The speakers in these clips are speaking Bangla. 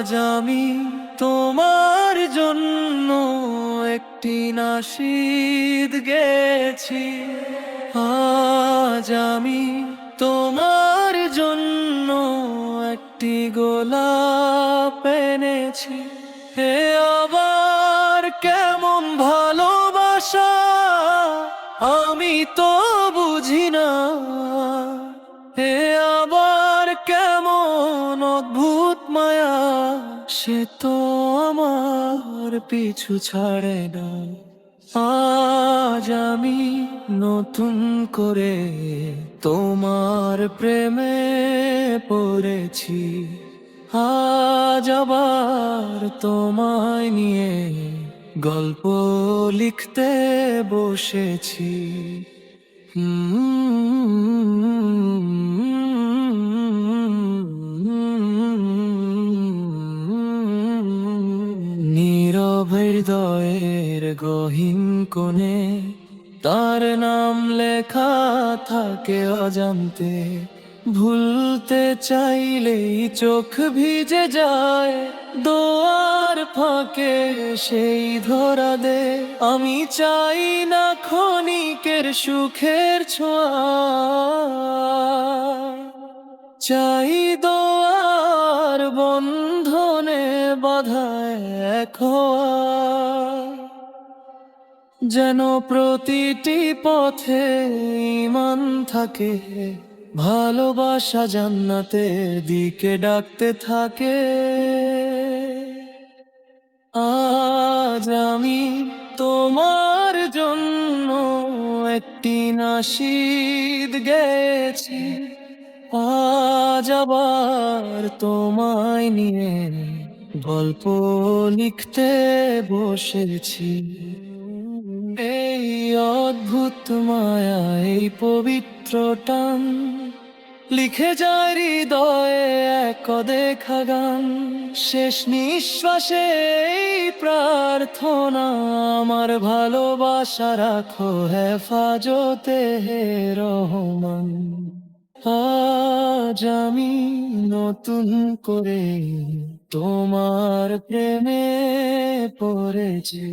আজ আমি তোমার জন্য একটি নাশিদ গেছি। আজ আমি তোমার জন্য একটি গোলাপ এনেছি। হে আবার কেমন ভালোবাসা আমি তো বুঝি না। হে আবার কেমন অদ্ভুত মায়া সে তো আমার পিছু ছাড়ে না। আজ আমি নতুন করে তোমার প্রেমে পড়েছি। আজ আবার তোমায় নিয়ে গল্প লিখতে বসেছি। নীরব হৃদয়ের গহীন কোণে তার নাম লেখা থাকে অজান্তে। ভুলতে চাইলেই চোখ ভিজে যায়, দোয়ার ফাঁকে সেই ধরা দে। আমি চাই না ক্ষণিকের সুখের ছোঁয়া, চাই দোয়ার বন্ধনে বাঁধা এক হওয়া। যেন প্রতিটি পথে ঈমান থাকে, ভালোবাসা জান্নাতের দিকে ডাকতে থাকে। আজ আমি তোমার জন্য একটি নাশিদ গেছি। আজ আবার তোমায় নিয়ে গল্প লিখতে বসেছি। এই অদ্ভুত মায়া, এই পবিত্র টান লিখে যায় হৃদয়ে এক অদেখা গান। শেষ নিঃশ্বাসে এই প্রার্থনা, আমার ভালোবাসা রাখো হেফাজতে হে রহমান। আজ আমি নতুন করে তোমার প্রেমে পড়েছি।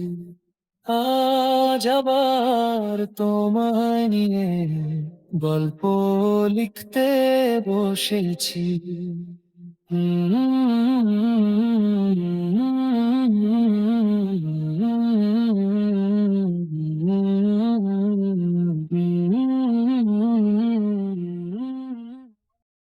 আজ আবার তোমায় নিয়ে গল্প লিখতে বসেছি।